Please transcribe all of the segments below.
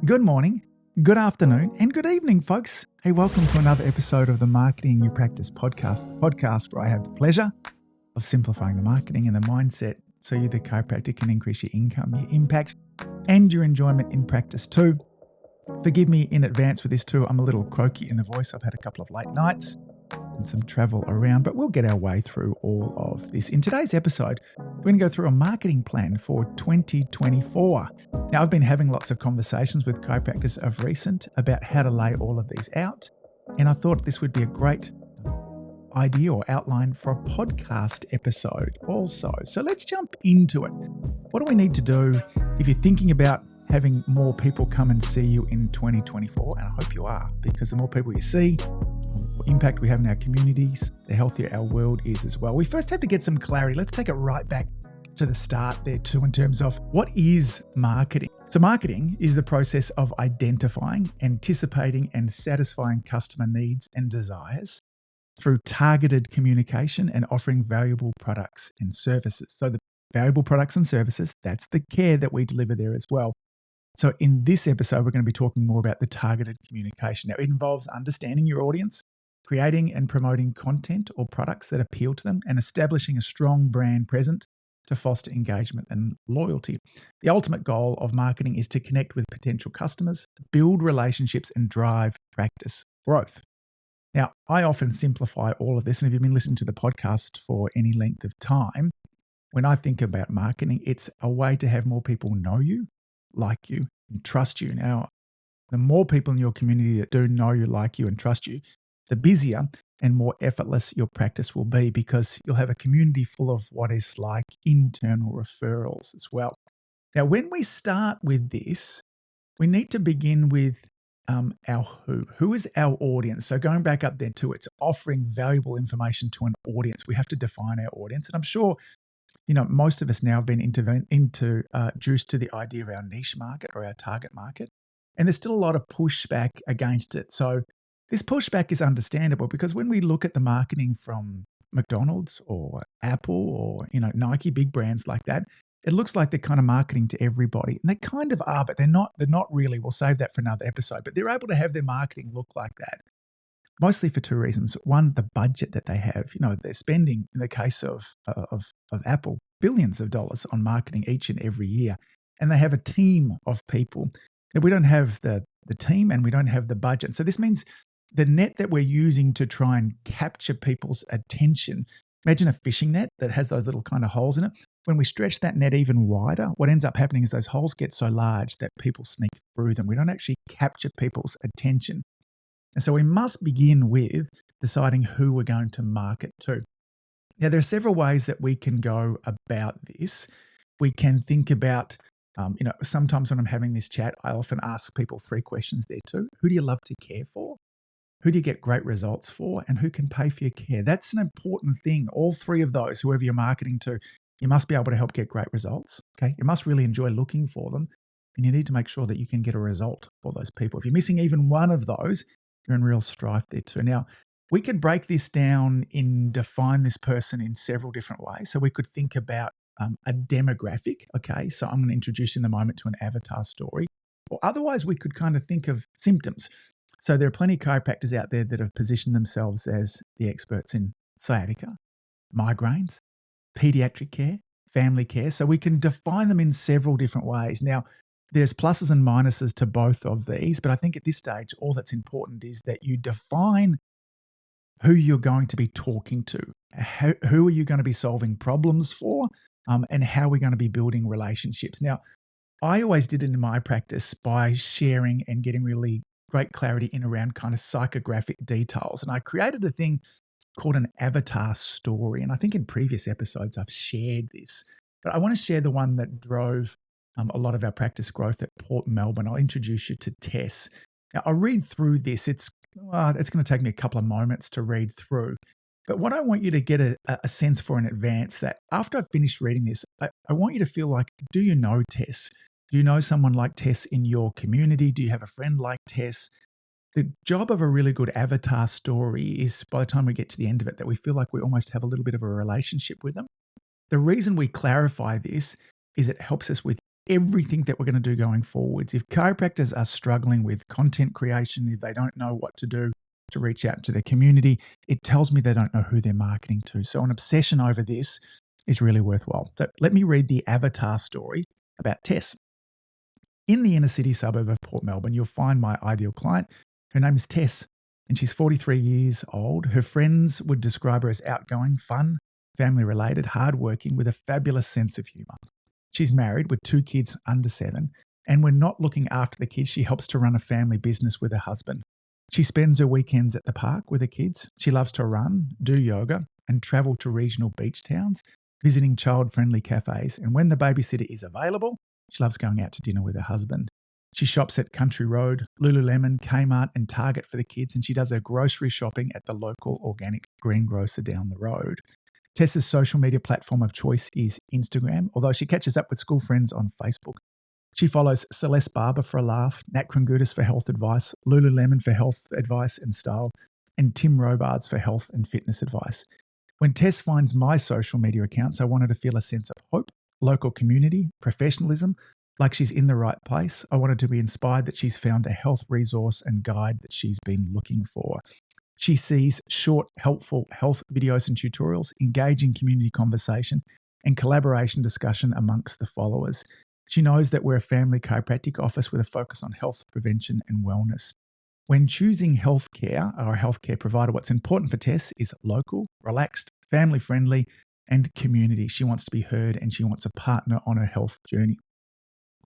Good morning, good afternoon, and good evening, folks. Hey, welcome to another episode of the Marketing You Practice podcast where I have the pleasure of simplifying the marketing and the mindset so you, the chiropractor, can increase your income, your impact, and your enjoyment in practice too. Forgive me in advance for this too. I'm a little croaky in the voice. I've had a couple of late nights and some travel around, but we'll get our way through all of this. In today's episode, we're going to go through a marketing plan for 2024. Now, I've been having lots of conversations with chiropractors of recent about how to lay all of these out, and I thought this would be a great idea or outline for a podcast episode also. So let's jump into it. What do we need to do if you're thinking about having more people come and see you in 2024? And I hope you are, because the more people you see, the impact we have in our communities, the healthier our world is as well. We first have to get some clarity. Let's take it right back to the start there too, in terms of what is marketing. So marketing is the process of identifying, anticipating, and satisfying customer needs and desires through targeted communication and offering valuable products and services. So the valuable products and services, that's the care that we deliver there as well. So in this episode, we're going to be talking more about the targeted communication. Now, it involves understanding your audience, creating and promoting content or products that appeal to them, and establishing a strong brand presence to foster engagement and loyalty. The ultimate goal of marketing is to connect with potential customers, build relationships, and drive practice growth. Now, I often simplify all of this, and if you've been listening to the podcast for any length of time, when I think about marketing, it's a way to have more people know you, like you, and trust you. Now, the more people in your community that do know you, like you, and trust you, the busier and more effortless your practice will be, because you'll have a community full of what is like internal referrals as well. Now, when we start with this, we need to begin with our who. Who is our audience? So going back up there too, it's offering valuable information to an audience. We have to define our audience. And I'm sure, most of us now have been introduced to the idea of our niche market or our target market. And there's still a lot of pushback against it. So this pushback is understandable, because when we look at the marketing from McDonald's or Apple or, Nike, big brands like that, it looks like they're kind of marketing to everybody. And they kind of are, but they're not really. We'll save that for another episode. But they're able to have their marketing look like that, mostly for two reasons. One, the budget that they have. They're spending, in the case of Apple, billions of dollars on marketing each and every year. And they have a team of people. And we don't have the team, and we don't have the budget. So this means the net that we're using to try and capture people's attention, imagine a fishing net that has those little kind of holes in it. When we stretch that net even wider, what ends up happening is those holes get so large that people sneak through them. We don't actually capture people's attention. And so we must begin with deciding who we're going to market to. Now, there are several ways that we can go about this. We can think about, sometimes when I'm having this chat, I often ask people three questions there too. Who do you love to care for? Who do you get great results for? And who can pay for your care? That's an important thing. All three of those, whoever you're marketing to, you must be able to help get great results. Okay. You must really enjoy looking for them. And you need to make sure that you can get a result for those people. If you're missing even one of those, you're in real strife there too. Now, we could break this down and define this person in several different ways. So we could think about a demographic. Okay. So I'm going to introduce in a moment to an avatar story. Or otherwise, we could kind of think of symptoms. So there are plenty of chiropractors out there that have positioned themselves as the experts in sciatica, migraines, pediatric care, family care. So we can define them in several different ways. Now, there's pluses and minuses to both of these, but I think at this stage, all that's important is that you define who you're going to be talking to, who are you going to be solving problems for, and how we're going to be building relationships. Now, I always did it in my practice by sharing and getting really great clarity in around kind of psychographic details. And I created a thing called an avatar story. And I think in previous episodes, I've shared this, but I want to share the one that drove a lot of our practice growth at Port Melbourne. I'll introduce you to Tess. Now, I'll read through this. It's going to take me a couple of moments to read through. But what I want you to get a sense for in advance, that after I've finished reading this, I want you to feel like, do you know Tess? Do you know someone like Tess in your community? Do you have a friend like Tess? The job of a really good avatar story is, by the time we get to the end of it, that we feel like we almost have a little bit of a relationship with them. The reason we clarify this is it helps us with everything that we're going to do going forwards. If chiropractors are struggling with content creation, if they don't know what to do to reach out to their community, it tells me they don't know who they're marketing to. So an obsession over this is really worthwhile. So let me read the avatar story about Tess. In the inner city suburb of Port Melbourne, you'll find my ideal client. Her name is Tess, and she's 43 years old. Her friends would describe her as outgoing, fun, family-related, hardworking, with a fabulous sense of humour. She's married with 2 kids under 7, and when not looking after the kids, she helps to run a family business with her husband. She spends her weekends at the park with her kids. She loves to run, do yoga, and travel to regional beach towns, visiting child-friendly cafes. And when the babysitter is available, she loves going out to dinner with her husband. She shops at Country Road, Lululemon, Kmart, and Target for the kids, and she does her grocery shopping at the local organic greengrocer down the road. Tessa's social media platform of choice is Instagram, although she catches up with school friends on Facebook. She follows Celeste Barber for a laugh, Nat Krangutis for health advice, Lululemon for health advice and style, and Tim Robards for health and fitness advice. When Tess finds my social media accounts, I want her to feel a sense of hope, local community, professionalism, like she's in the right place. I want her to be inspired that she's found a health resource and guide that she's been looking for. She sees short, helpful health videos and tutorials, engaging community conversation, and collaboration discussion amongst the followers. She knows that we're a family chiropractic office with a focus on health, prevention, and wellness. When choosing healthcare or a healthcare provider, what's important for Tess is local, relaxed, family-friendly, and community. She wants to be heard and she wants a partner on her health journey.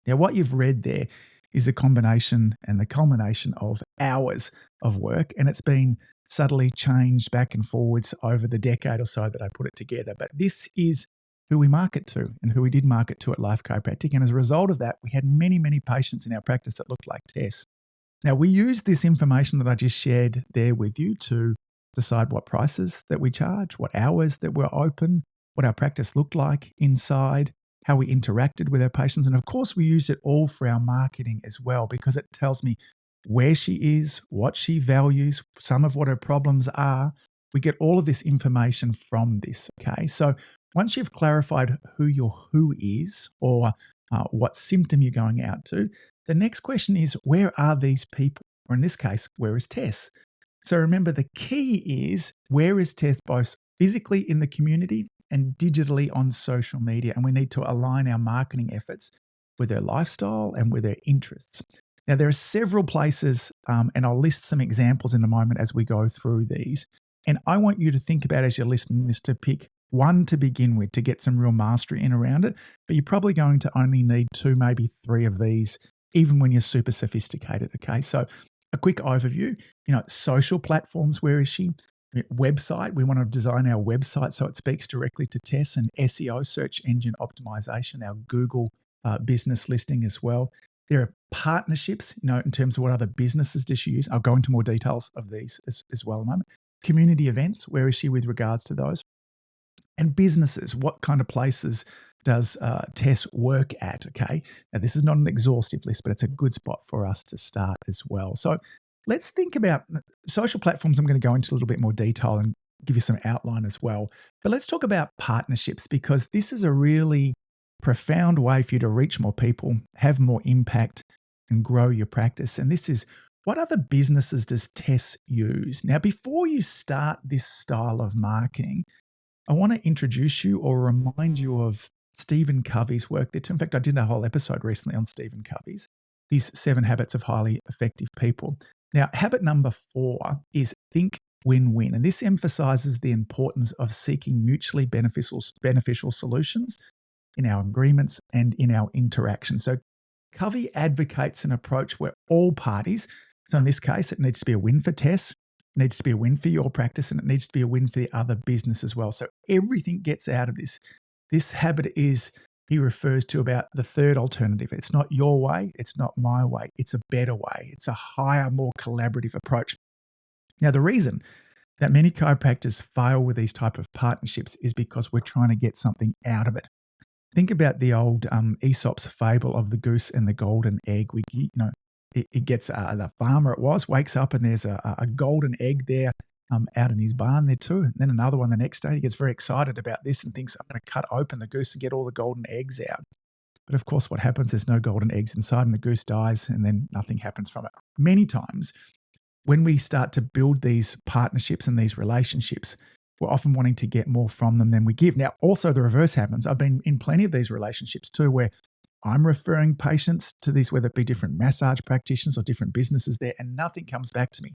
Now, what you've read there is a combination and the culmination of hours of work, and it's been subtly changed back and forwards over the decade or so that I put it together. But this is who we market to and who we did market to at Life Chiropractic. And as a result of that, we had many, many patients in our practice that looked like Tess. Now, we used this information that I just shared there with you to decide what prices that we charge, what hours that we're open, what our practice looked like inside, how we interacted with our patients. And of course, we used it all for our marketing as well, because it tells me where she is, what she values, some of what her problems are. We get all of this information from this, okay? So once you've clarified who your who is or what symptom you're going out to, the next question is, where are these people? Or in this case, where is Tess? So remember, the key is, where is Tess both physically in the community and digitally on social media? And we need to align our marketing efforts with her lifestyle and with her interests. Now, there are several places, and I'll list some examples in a moment as we go through these. And I want you to think about, as you're listening to this, to pick one to begin with to get some real mastery in around it. But you're probably going to only need 2, maybe 3 of these, even when you're super sophisticated, okay? So a quick overview, social platforms, where is she? Website, we want to design our website so it speaks directly to Tess, and SEO, search engine optimization, our Google business listing as well. There are partnerships, in terms of what other businesses does she use. I'll go into more details of these as well in a moment. Community events, where is she with regards to those? And businesses, what kind of places does Tess work at, okay? Now, this is not an exhaustive list, but it's a good spot for us to start as well. So let's think about social platforms. I'm going to go into a little bit more detail and give you some outline as well. But let's talk about partnerships, because this is a really profound way for you to reach more people, have more impact, and grow your practice. And this is, what other businesses does Tess use? Now, before you start this style of marketing, I want to introduce you or remind you of Stephen Covey's work there too. In fact, I did a whole episode recently on Stephen Covey's, these 7 habits of highly effective people. Now, habit number 4 is think win-win. And this emphasizes the importance of seeking mutually beneficial solutions in our agreements and in our interactions. So Covey advocates an approach where all parties, so in this case, it needs to be a win for Tess, it needs to be a win for your practice, and it needs to be a win for the other business as well. So everything gets out of this. This habit is, he refers to, about the third alternative. It's not your way, it's not my way, it's a better way. It's a higher, more collaborative approach. Now, the reason that many chiropractors fail with these type of partnerships is because we're trying to get something out of it. Think about the old Aesop's fable of the goose and the golden egg. It gets the farmer, wakes up and there's a golden egg there out in his barn there too. And then another one the next day. He gets very excited about this and thinks, I'm going to cut open the goose and get all the golden eggs out. But of course, what happens, there's no golden eggs inside and the goose dies and then nothing happens from it. Many times when we start to build these partnerships and these relationships, we're often wanting to get more from them than we give. Now, also the reverse happens. I've been in plenty of these relationships too, where I'm referring patients to these, whether it be different massage practitioners or different businesses there, and nothing comes back to me.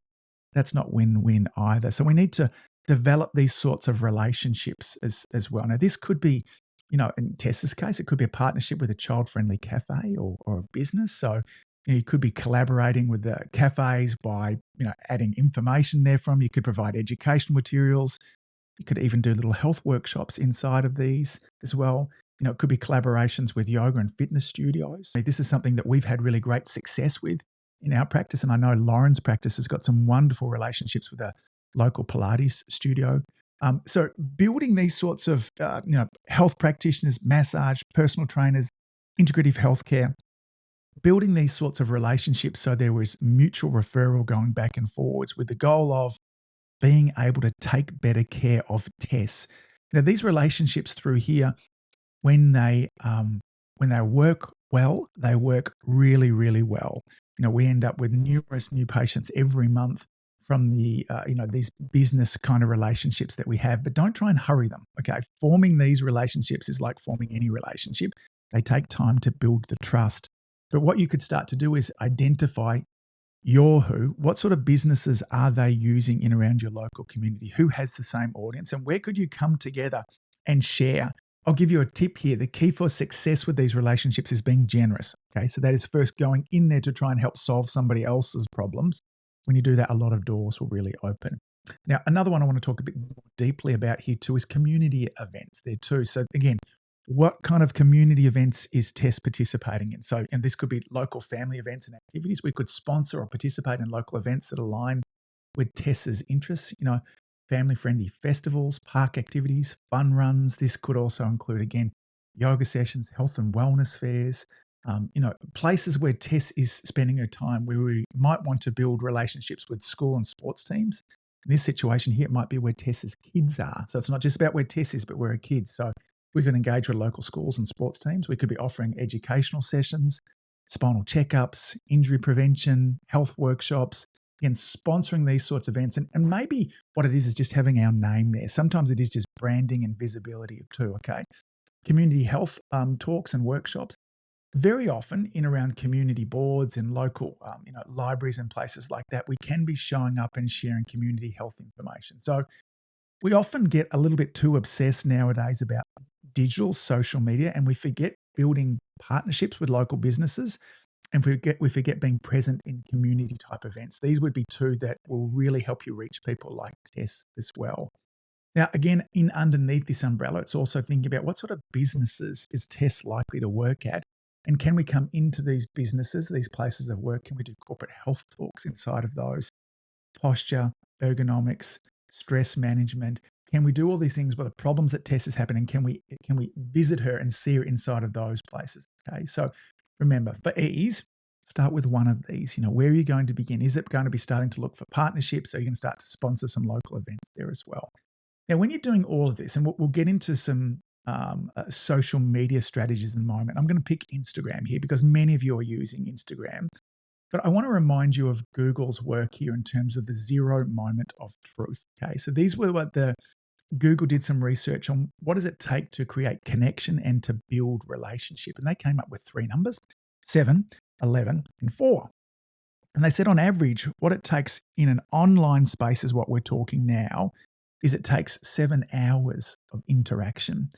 That's not win-win either. So we need to develop these sorts of relationships as well. Now, this could be, in Tess's case, it could be a partnership with a child-friendly cafe or a business. So you could be collaborating with the cafes by, adding information there from. You could provide educational materials. You could even do little health workshops inside of these as well. It could be collaborations with yoga and fitness studios. This is something that we've had really great success with in our practice. And I know Lauren's practice has got some wonderful relationships with a local Pilates studio. So building these sorts of, health practitioners, massage, personal trainers, integrative healthcare, building these sorts of relationships so there was mutual referral going back and forwards with the goal of being able to take better care of Tess. These relationships through here, when they work well, they work really, really well. We end up with numerous new patients every month from the these business kind of relationships that we have. But don't try and hurry them. Okay, forming these relationships is like forming any relationship. They take time to build the trust. But what you could start to do is identify what sort of businesses are they using in around your local community? Who has the same audience? And where could you come together and share? I'll give you a tip here. The key for success with these relationships is being generous. Okay, so that is first going in there to try and help solve somebody else's problems. When you do that, a lot of doors will really open. Now, another one I want to talk a bit more deeply about here too is community events there too. So again, what kind of community events is Tess participating in? So, and this could be local family events and activities. We could sponsor or participate in local events that align with Tess's interests, family-friendly festivals, park activities, fun runs. This could also include, again, yoga sessions, health and wellness fairs, places where Tess is spending her time where we might want to build relationships with school and sports teams. In this situation here, it might be where Tess's kids are. So it's not just about where Tess is, but where her kids. So we could engage with local schools and sports teams. We could be offering educational sessions, spinal checkups, injury prevention, health workshops, again, sponsoring these sorts of events. And maybe what it is just having our name there. Sometimes it is just branding and visibility too, okay? Community health talks and workshops. Very often in around community boards and local libraries and places like that, we can be showing up and sharing community health information. So we often get a little bit too obsessed nowadays about digital social media, and we forget building partnerships with local businesses, and we forget being present in community type events. These would be two that will really help you reach people like Tess as well. Now, again, in underneath this umbrella, it's also thinking about what sort of businesses is Tess likely to work at, and can we come into these businesses, these places of work? Can we do corporate health talks inside of those? Posture, ergonomics, stress management. Can we do all these things with the problems that Tess is happening? Can we visit her and see her inside of those places? Okay, so remember, for ease, start with one of these. Where are you going to begin? Is it going to be starting to look for partnerships? Are you going to start to sponsor some local events there as well? Now, when you're doing all of this, and we'll get into some social media strategies in a moment. I'm going to pick Instagram here because many of you are using Instagram. But I want to remind you of Google's work here in terms of the 0 moment of truth. Okay, so these were what Google did some research on. What does it take to create connection and to build relationship? And they came up with 3 numbers: 7, 11, and 4. And they said on average, what it takes in an online space is what we're talking now, is it takes 7 hours of interaction.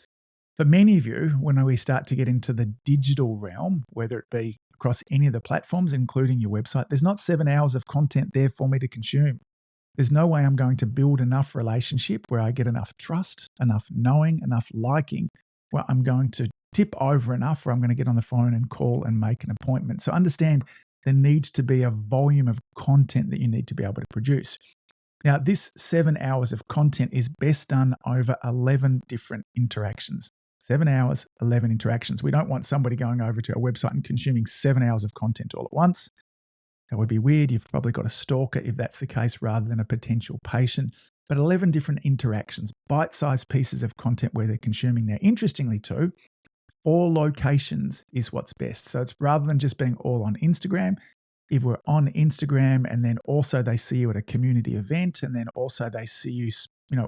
For many of you, when we start to get into the digital realm, whether it be across any of the platforms, including your website, there's not 7 hours of content there for me to consume. There's no way I'm going to build enough relationship where I get enough trust, enough knowing, enough liking, where I'm going to tip over enough where I'm going to get on the phone and call and make an appointment. So understand there needs to be a volume of content that you need to be able to produce. Now, this 7 hours of content is best done over 11 different interactions. 7 hours, 11 interactions. We don't want somebody going over to our website and consuming 7 hours of content all at once. That would be weird. You've probably got a stalker if that's the case rather than a potential patient. But 11 different interactions, bite-sized pieces of content where they're consuming. Now, interestingly too, 4 locations is what's best. So it's rather than just being all on Instagram, if we're on Instagram and then also they see you at a community event and then also they see you,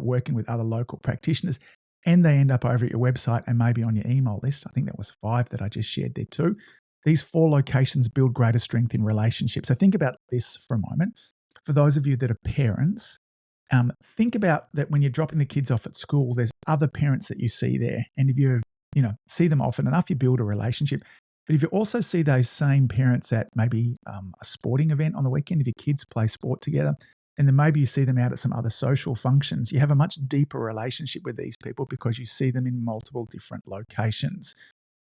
working with other local practitioners and they end up over at your website and maybe on your email list. I think that was 5 that I just shared there too. These 4 locations build greater strength in relationships. So think about this for a moment. For those of you that are parents, think about that when you're dropping the kids off at school, there's other parents that you see there. And if you see them often enough, you build a relationship. But if you also see those same parents at maybe a sporting event on the weekend, if your kids play sport together, and then maybe you see them out at some other social functions, you have a much deeper relationship with these people because you see them in multiple different locations.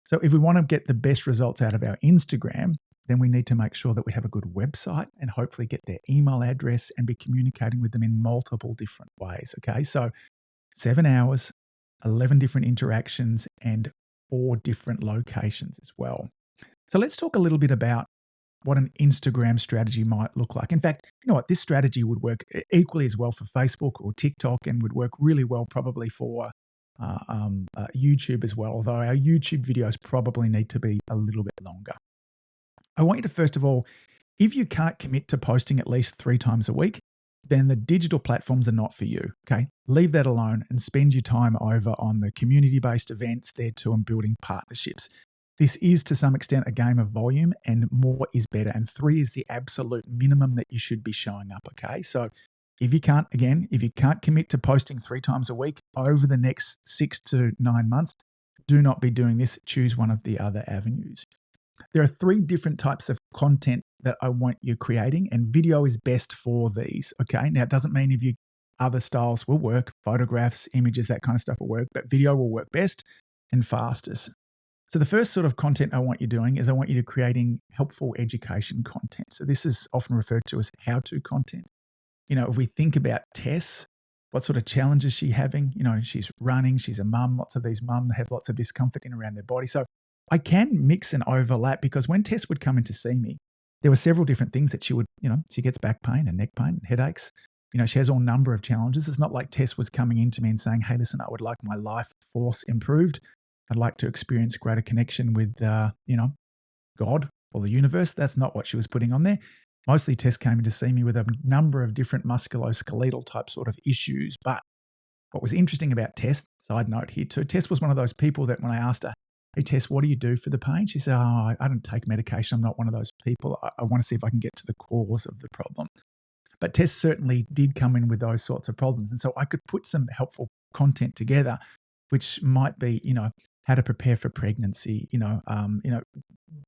So if we want to get the best results out of our Instagram, then we need to make sure that we have a good website and hopefully get their email address and be communicating with them in multiple different ways. Okay, so 7 hours, 11 different interactions, and 4 different locations as well. So let's talk a little bit about what an Instagram strategy might look like. In fact, you know what? This strategy would work equally as well for Facebook or TikTok and would work really well probably for YouTube as well, although our YouTube videos probably need to be a little bit longer. I want you to, first of all, if you can't commit to posting at least 3 times a week, then the digital platforms are not for you, okay? Leave that alone and spend your time over on the community-based events there too and building partnerships. This is to some extent a game of volume and more is better. And 3 is the absolute minimum that you should be showing up, okay? So if you can't commit to posting 3 times a week over the next 6 to 9 months, do not be doing this. Choose one of the other avenues. There are 3 different types of content that I want you creating, and video is best for these, okay? Now, it doesn't mean if you other styles will work, photographs, images, that kind of stuff will work, but video will work best and fastest. So the first sort of content I want you doing is I want you to creating helpful education content. So this is often referred to as how-to content. If we think about Tess, what sort of challenges she's having? She's running, she's a mum. Lots of these mums have lots of discomfort in around their body. So I can mix and overlap because when Tess would come in to see me, there were several different things that she would, she gets back pain and neck pain and headaches. She has all number of challenges. It's not like Tess was coming into me and saying, hey, listen, I would like my life force improved. I'd like to experience greater connection with, God or the universe. That's not what she was putting on there. Mostly Tess came in to see me with a number of different musculoskeletal type sort of issues. But what was interesting about Tess, side note here too, Tess was one of those people that when I asked her, hey, Tess, what do you do for the pain? She said, I don't take medication. I'm not one of those people. I want to see if I can get to the cause of the problem. But Tess certainly did come in with those sorts of problems. And so I could put some helpful content together, which might be, how to prepare for pregnancy,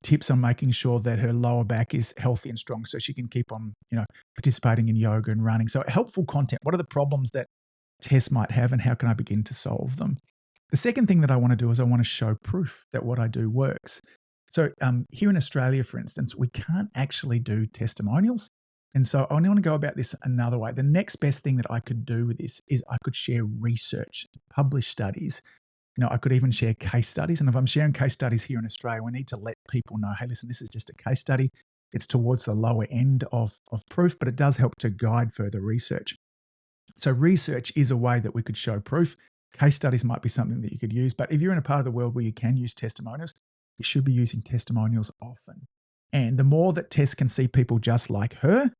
tips on making sure that her lower back is healthy and strong so she can keep on, participating in yoga and running. So helpful content. What are the problems that Tess might have and how can I begin to solve them? The second thing that I want to do is I want to show proof that what I do works. So here in Australia, for instance, we can't actually do testimonials. And so I want to go about this another way. The next best thing that I could do with this is I could share research, publish studies. I could even share case studies. And if I'm sharing case studies here in Australia, we need to let people know, hey, listen, this is just a case study. It's towards the lower end of proof, but it does help to guide further research. So research is a way that we could show proof. Case studies might be something that you could use. But if you're in a part of the world where you can use testimonials, you should be using testimonials often. And the more that Tess can see people just like her,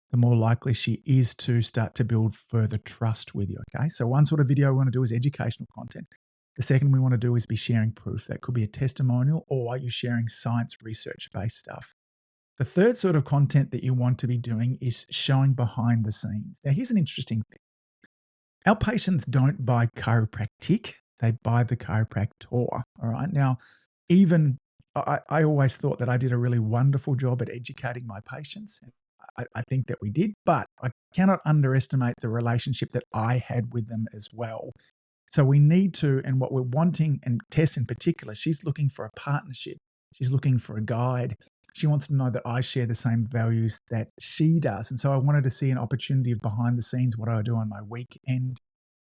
the more likely she is to start to build further trust with you, okay? So one sort of video we want to do is educational content. The second we want to do is be sharing proof. That could be a testimonial or you're sharing science research-based stuff. The third sort of content that you want to be doing is showing behind the scenes. Now, here's an interesting thing. Our patients don't buy chiropractic, they buy the chiropractor, all right? Now, even I always thought that I did a really wonderful job at educating my patients. I think that we did, but I cannot underestimate the relationship that I had with them as well. So we need to, and what we're wanting, and Tess in particular, she's looking for a partnership. She's looking for a guide. She wants to know that I share the same values that she does. And so I wanted to see an opportunity of behind the scenes. What do I do on my weekend?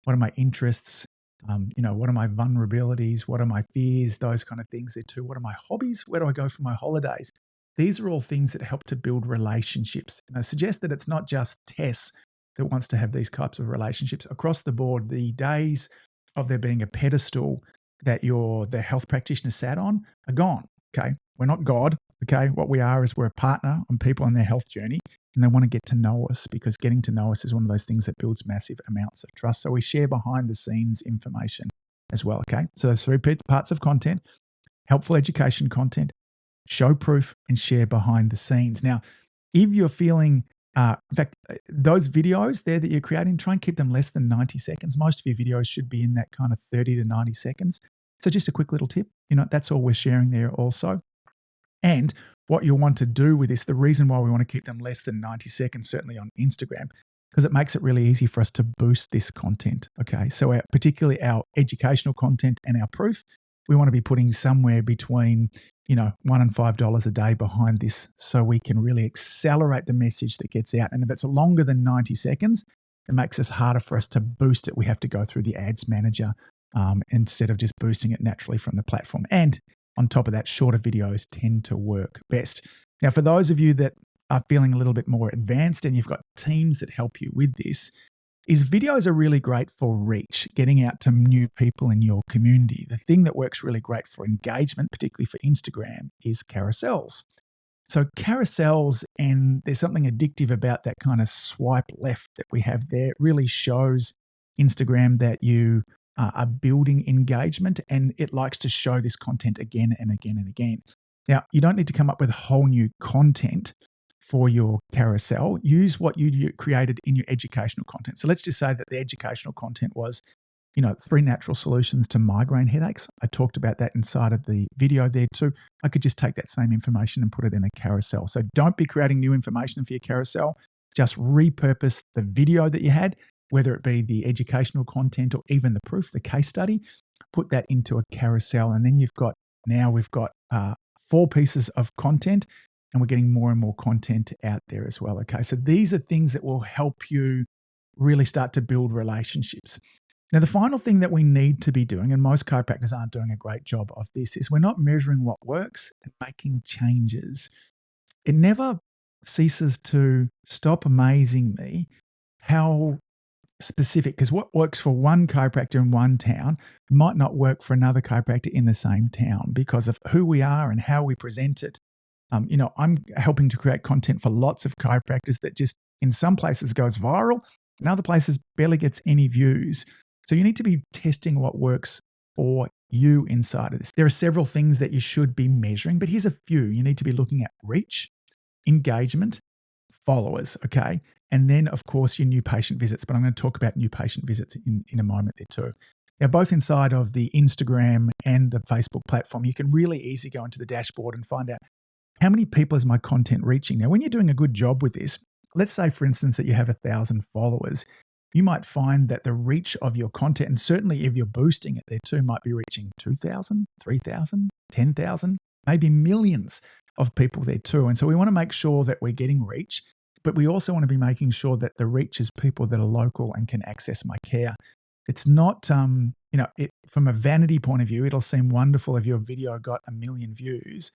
What are my interests? What are my vulnerabilities? What are my fears? Those kind of things there too. What are my hobbies? Where do I go for my holidays? These are all things that help to build relationships. And I suggest that it's not just Tess that wants to have these types of relationships. Across the board, the days of there being a pedestal, the health practitioner sat on are gone. Okay. We're not God. Okay. What we are is we're a partner on people on their health journey, and they want to get to know us, because getting to know us is one of those things that builds massive amounts of trust. So we share behind the scenes information as well. Okay. So there's three parts of content: helpful education content, show proof, and share behind the scenes. Now, if you're feeling, in fact, those videos there that you're creating, try and keep them less than 90 seconds. Most of your videos should be in that kind of 30 to 90 seconds. So just a quick little tip, that's all we're sharing there also. And what you'll want to do with this, the reason why we want to keep them less than 90 seconds, certainly on Instagram, because it makes it really easy for us to boost this content. Okay. So particularly our educational content and our proof, we want to be putting somewhere between, $1 and $5 a day behind this, so we can really accelerate the message that gets out. And if it's longer than 90 seconds, it makes it harder for us to boost it. We have to go through the ads manager instead of just boosting it naturally from the platform. And on top of that, shorter videos tend to work best. Now, for those of you that are feeling a little bit more advanced and you've got teams that help you with this, is videos are really great for reach, getting out to new people in your community. The thing that works really great for engagement, particularly for Instagram, is carousels. So carousels, and there's something addictive about that kind of swipe left that we have there. It really shows Instagram that you are building engagement, and it likes to show this content again and again and again. Now, you don't need to come up with whole new content for your carousel. Use what you created in your educational content. So let's just say that the educational content was, 3 natural solutions to migraine headaches. I talked about that inside of the video there too. I could just take that same information and put it in a carousel. So don't be creating new information for your carousel. Just repurpose the video that you had, whether it be the educational content or even the proof, the case study, put that into a carousel. And then we've got 4 pieces of content, and we're getting more and more content out there as well. Okay. So these are things that will help you really start to build relationships. Now, the final thing that we need to be doing, and most chiropractors aren't doing a great job of this, is we're not measuring what works and making changes. It never ceases to stop amazing me how specific, because what works for one chiropractor in one town might not work for another chiropractor in the same town because of who we are and how we present it. I'm helping to create content for lots of chiropractors that just in some places goes viral, in other places barely gets any views. So you need to be testing what works for you inside of this. There are several things that you should be measuring, but here's a few. You need to be looking at reach, engagement, followers, okay? And then, of course, your new patient visits. But I'm going to talk about new patient visits in a moment there too. Now, both inside of the Instagram and the Facebook platform, you can really easily go into the dashboard and find out how many people is my content reaching. Now, when you're doing a good job with this, let's say, for instance, that you have 1,000 followers, you might find that the reach of your content, and certainly if you're boosting it there too, might be reaching 2,000, 3,000, 10,000, maybe millions of people there too. And so we want to make sure that we're getting reach, but we also want to be making sure that the reach is people that are local and can access my care. It's not, from a vanity point of view, it'll seem wonderful if your video got 1 million views.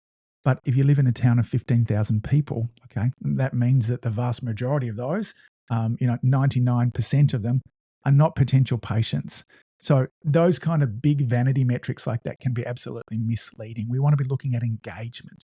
But if you live in a town of 15,000 people, okay, that means that the vast majority of those, 99% of them are not potential patients. So those kind of big vanity metrics like that can be absolutely misleading. We want to be looking at engagement.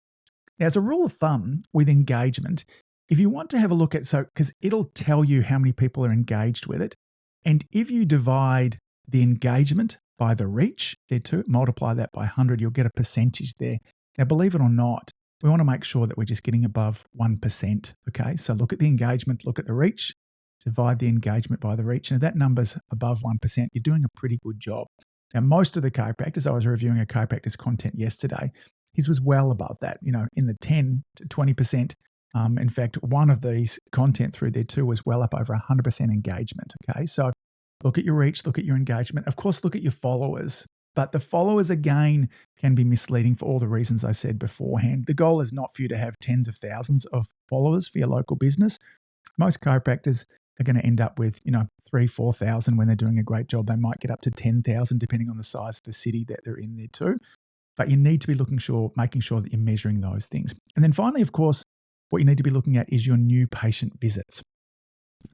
Now, as a rule of thumb with engagement, if you want to have a look at, because it'll tell you how many people are engaged with it. And if you divide the engagement by the reach there too, multiply that by 100, you'll get a percentage there. Now, believe it or not, we want to make sure that we're just getting above 1%. Okay. So look at the engagement, look at the reach, divide the engagement by the reach. And if that number's above 1%, you're doing a pretty good job. Now, most of the chiropractors, I was reviewing a chiropractor's content yesterday, his was well above that, in the 10 to 20%. In fact, one of these content through there too was well up over 100% engagement. Okay. So look at your reach, look at your engagement. Of course, look at your followers. But the followers, again, can be misleading for all the reasons I said beforehand. The goal is not for you to have tens of thousands of followers for your local business. Most chiropractors are going to end up with, 3,000, 4,000 when they're doing a great job. They might get up to 10,000 depending on the size of the city that they're in there too. But you need to be making sure that you're measuring those things. And then finally, of course, what you need to be looking at is your new patient visits.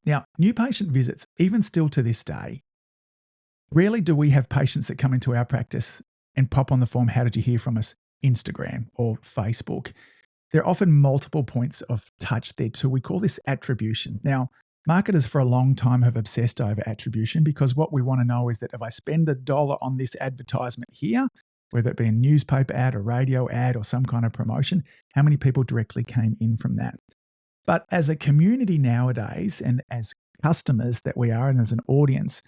Now, new patient visits, even still to this day, rarely do we have patients that come into our practice and pop on the form, how did you hear from us, Instagram or Facebook. There are often multiple points of touch there too. We call this attribution. Now, marketers for a long time have obsessed over attribution because what we want to know is that if I spend $1 on this advertisement here, whether it be a newspaper ad, a radio ad, or some kind of promotion, how many people directly came in from that? But as a community nowadays, and as customers that we are, and as an audience,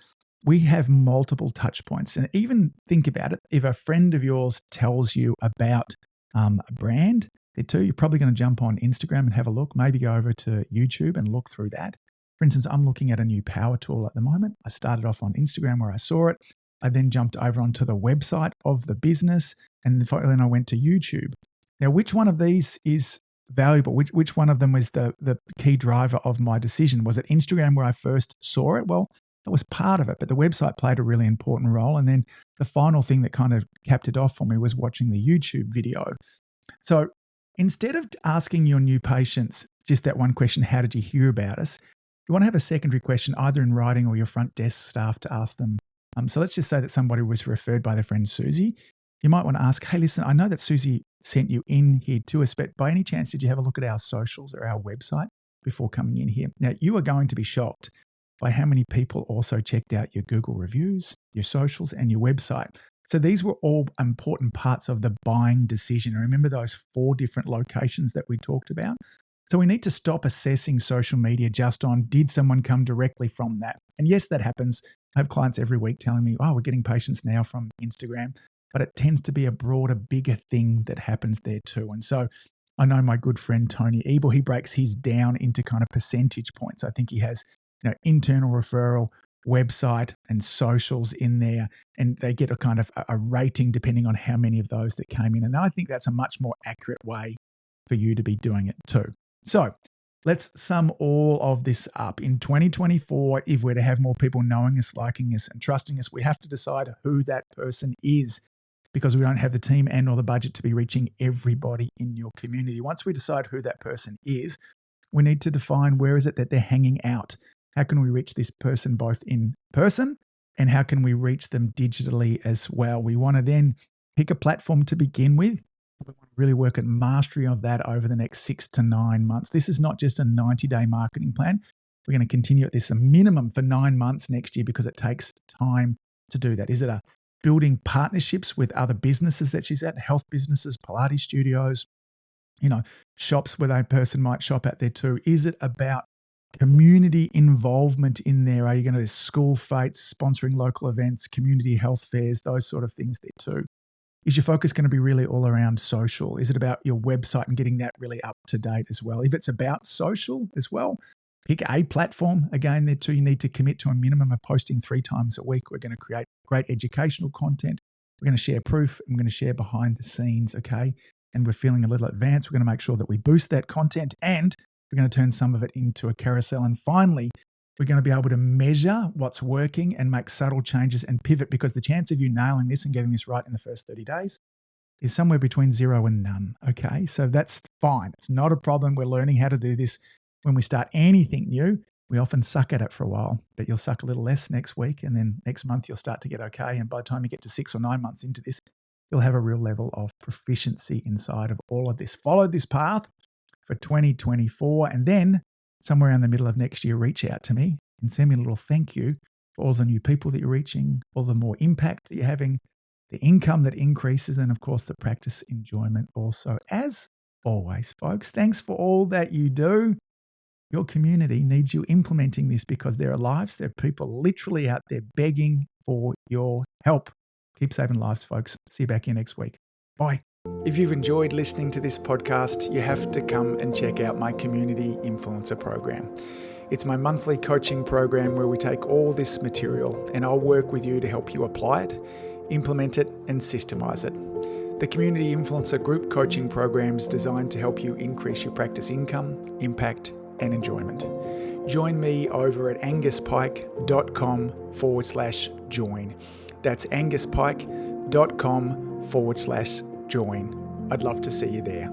we have multiple touch points. And even think about it, if a friend of yours tells you about a brand, you're probably going to jump on Instagram and have a look, maybe go over to YouTube and look through that. For instance, I'm looking at a new power tool at the moment. I started off on Instagram where I saw it. I then jumped over onto the website of the business, and then I went to YouTube. Now, which one of these is valuable? Which one of them was the key driver of my decision? Was it Instagram where I first saw it? Well, that was part of it, but the website played a really important role. And then the final thing that kind of capped it off for me was watching the YouTube video. So instead of asking your new patients just that one question, how did you hear about us? You want to have a secondary question either in writing or your front desk staff to ask them. So let's just say that somebody was referred by their friend Susie. You might want to ask, hey, listen, I know that Susie sent you in here to us, but by any chance, did you have a look at our socials or our website before coming in here? Now, you are going to be shocked by how many people also checked out your Google reviews, your socials, and your website. So these were all important parts of the buying decision. And remember those 4 different locations that we talked about? So we need to stop assessing social media just on, did someone come directly from that? And yes, that happens. I have clients every week telling me, oh, we're getting patients now from Instagram, but it tends to be a broader, bigger thing that happens there too. And so I know my good friend Tony Ebel, he breaks his down into kind of percentage points. I think he has, internal referral, website, and socials in there, and they get a kind of a rating depending on how many of those that came in. And I think that's a much more accurate way for you to be doing it too. So let's sum all of this up. In 2024, if we're to have more people knowing us, liking us, and trusting us, we have to decide who that person is, because we don't have the team and or the budget to be reaching everybody in your community. Once we decide who that person is, we need to define where is it that they're hanging out. How can we reach this person both in person, and how can we reach them digitally as well? We want to then pick a platform to begin with. We want to really work at mastery of that over the next 6 to 9 months. This is not just a 90-day marketing plan. We're going to continue at this a minimum for 9 months next year because it takes time to do that. Is it a building partnerships with other businesses that she's at, health businesses, Pilates studios, shops where that person might shop at there too? Is it about community involvement in there? Are you going to do school fetes, sponsoring local events, community health fairs, those sort of things there too? Is your focus going to be really all around social? Is it about your website and getting that really up to date as well? If it's about social as well, pick a platform. Again, there too, you need to commit to a minimum of posting 3 times a week. We're going to create great educational content. We're going to share proof. And we're going to share behind the scenes, okay? And we're feeling a little advanced. We're going to make sure that we boost that content, and we're going to turn some of it into a carousel. And finally, we're going to be able to measure what's working and make subtle changes and pivot, because the chance of you nailing this and getting this right in the first 30 days is somewhere between 0 and none. Okay, so that's fine. It's not a problem. We're learning how to do this. When we start anything new, we often suck at it for a while, but you'll suck a little less next week, and then next month you'll start to get okay. And by the time you get to 6 or 9 months into this, you'll have a real level of proficiency inside of all of this. Follow this path for 2024, and then somewhere around the middle of next year, reach out to me and send me a little thank you for all the new people that you're reaching, all the more impact that you're having, the income that increases, and of course the practice enjoyment also. As always, folks, thanks for all that you do. Your community needs you implementing this, because there are lives, there are people literally out there begging for your help. Keep saving lives, folks. See you back here next week. Bye. If you've enjoyed listening to this podcast, you have to come and check out my Community Influencer Program. It's my monthly coaching program where we take all this material and I'll work with you to help you apply it, implement it, and systemize it. The Community Influencer Group Coaching Program is designed to help you increase your practice income, impact, and enjoyment. Join me over at anguspyke.com/join. That's anguspyke.com/join. I'd love to see you there.